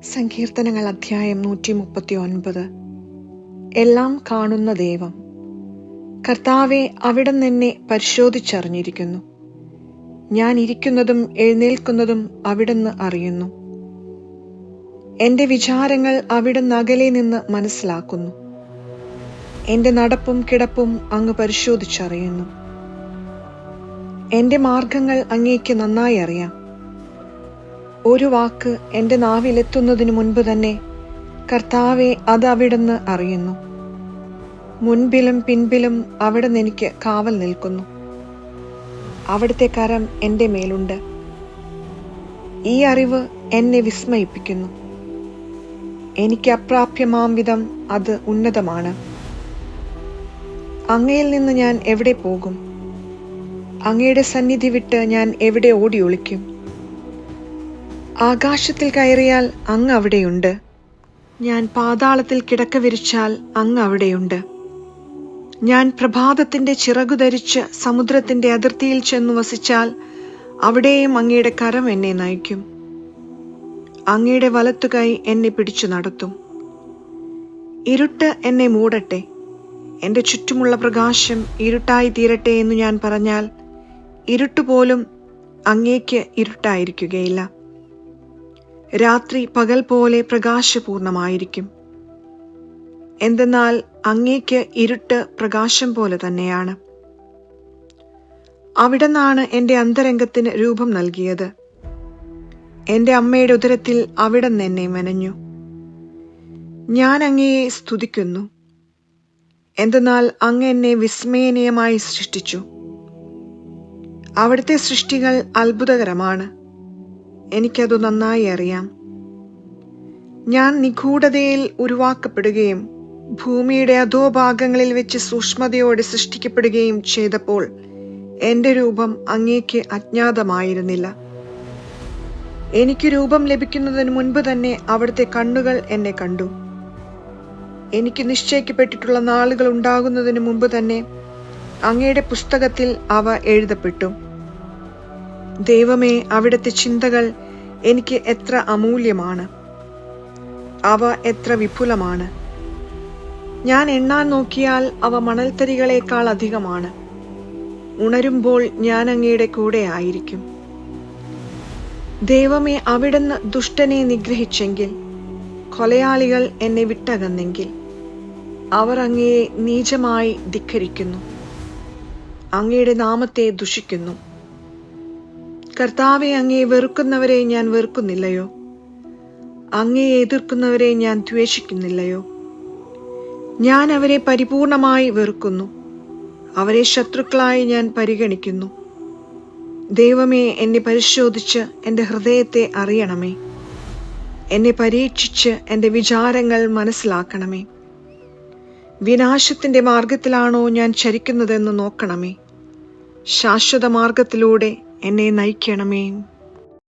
സങ്കീർത്തനങ്ങൾ അധ്യായം 139. എല്ലാം കാണുന്ന ദൈവം. കർത്താവെ, അവിടുന്ന് എന്നെ പരിശോധിച്ചറിഞ്ഞിരിക്കുന്നു. ഞാൻ ഇരിക്കുന്നതും എഴുന്നേൽക്കുന്നതും അവിടുന്ന് അറിയുന്നു. എന്റെ വിചാരങ്ങൾ അവിടുന്ന് അകലെ നിന്ന് മനസ്സിലാക്കുന്നു. എന്റെ നടപ്പും കിടപ്പും അങ്ങ് പരിശോധിച്ചറിയുന്നു. എന്റെ മാർഗങ്ങൾ അങ്ങേക്ക് നന്നായി അറിയാം. ഒരു വാക്ക് എന്റെ നാവിലെത്തുന്നതിനു മുൻപ് തന്നെ കർത്താവെ, അത് അവിടുന്ന് അറിയുന്നു. മുൻപിലും പിൻപിലും അവിടുന്ന് എനിക്ക് കാവൽ നിൽക്കുന്നു. അവിടുത്തെ കരം എന്റെ മേലുണ്ട്. ഈ അറിവ് എന്നെ വിസ്മയിപ്പിക്കുന്നു. എനിക്ക് അപ്രാപ്യമാം വിധം അത് ഉന്നതമാണ്. അങ്ങയിൽ നിന്ന് ഞാൻ എവിടെ പോകും? അങ്ങയുടെ സന്നിധി വിട്ട് ഞാൻ എവിടെ ഓടി ഒളിക്കും? ആകാശത്തിൽ കയറിയാൽ അങ്ങ് അവിടെയുണ്ട്. ഞാൻ പാതാളത്തിൽ കിടക്ക വിരിച്ചാൽ അങ്ങ് അവിടെയുണ്ട്. ഞാൻ പ്രഭാതത്തിന്റെ ചിറകു ധരിച്ച് സമുദ്രത്തിന്റെ അതിർത്തിയിൽ ചെന്നു വസിച്ചാൽ അവിടെയും അങ്ങയുടെ കരം എന്നെ നയിക്കും. അങ്ങയുടെ വലത്തുകൈ എന്നെ പിടിച്ചു നടത്തും. ഇരുട്ട് എന്നെ മൂടട്ടെ, എന്റെ ചുറ്റുമുള്ള പ്രകാശം ഇരുട്ടായി തീരട്ടെ എന്ന് ഞാൻ പറഞ്ഞാൽ ഇരുട്ടുപോലും അങ്ങേക്ക് ഇരുട്ടായിരിക്കുകയില്ല. രാത്രി പകൽ പോലെ പ്രകാശപൂർണമായിരിക്കും. എന്തെന്നാൽ അങ്ങേക്ക് ഇരുട്ട് പ്രകാശം പോലെ തന്നെയാണ്. അവിടുന്നാണ് എന്റെ അന്തരംഗത്തിന് രൂപം നൽകിയത്. എന്റെ അമ്മയുടെ ഉദരത്തിൽ അവിടുന്ന് എന്നെ മെനഞ്ഞു. ഞാൻ അങ്ങയെ സ്തുതിക്കുന്നു. എന്തെന്നാൽ അങ്ങ് എന്നെ വിസ്മയനീയമായി സൃഷ്ടിച്ചു. അവിടുത്തെ സൃഷ്ടികൾ അത്ഭുതകരമാണ്. എനിക്കതു നന്നായി അറിയാം. ഞാൻ നിഗൂഢതയിൽ ഉരുവാക്കപ്പെടുകയും ഭൂമിയുടെ അധോഭാഗങ്ങളിൽ വെച്ച് സൂക്ഷ്മതയോടെ സൃഷ്ടിക്കപ്പെടുകയും ചെയ്തപ്പോൾ എന്റെ രൂപം അങ്ങേക്ക് അജ്ഞാതമായിരുന്നില്ല. എനിക്ക് രൂപം ലഭിക്കുന്നതിന് മുൻപ് തന്നെ അവിടുത്തെ കണ്ണുകൾ എന്നെ കണ്ടു. എനിക്ക് നിശ്ചയിക്കപ്പെട്ടിട്ടുള്ള നാളുകൾ ഉണ്ടാകുന്നതിന് മുമ്പ് തന്നെ അങ്ങയുടെ പുസ്തകത്തിൽ അവ എഴുതപ്പെട്ടു. ദൈവമേ, അവിടുത്തെ ചിന്തകൾ എനിക്ക് എത്ര അമൂല്യമാണ്! അവ എത്ര വിപുലമാണ്! ഞാൻ എണ്ണാൻ നോക്കിയാൽ അവ മണൽത്തരികളേക്കാൾ അധികമാണ്. ഉണരുമ്പോൾ ഞാൻ അങ്ങയുടെ കൂടെ ആയിരിക്കും. ദൈവമേ, അവിടുന്ന് ദുഷ്ടനെ നിഗ്രഹിച്ചെങ്കിൽ, കൊലയാളികൾ എന്നെ വിട്ടകന്നെങ്കിൽ, അവർ അങ്ങയെ നീചമായി ധിക്കരിക്കുന്നു, അങ്ങയുടെ നാമത്തെ ദുഷിക്കുന്നു. കർത്താവെ, അങ്ങയെ വെറുക്കുന്നവരെ ഞാൻ വെറുക്കുന്നില്ലയോ? അങ്ങയെ എതിർക്കുന്നവരെ ഞാൻ ദ്വേഷിക്കുന്നില്ലയോ? ഞാൻ അവരെ പരിപൂർണമായി വെറുക്കുന്നു. അവരെ ശത്രുക്കളായി ഞാൻ പരിഗണിക്കുന്നു. ദൈവമേ, എന്നെ പരിശോധിച്ച് എന്റെ ഹൃദയത്തെ അറിയണമേ. എന്നെ പരീക്ഷിച്ച് എന്റെ വിചാരങ്ങൾ മനസ്സിലാക്കണമേ. വിനാശത്തിന്റെ മാർഗത്തിലാണോ ഞാൻ ചരിക്കുന്നതെന്ന് നോക്കണമേ. ശാശ്വത മാർഗത്തിലൂടെ എന്നെ നയിക്കണമേ.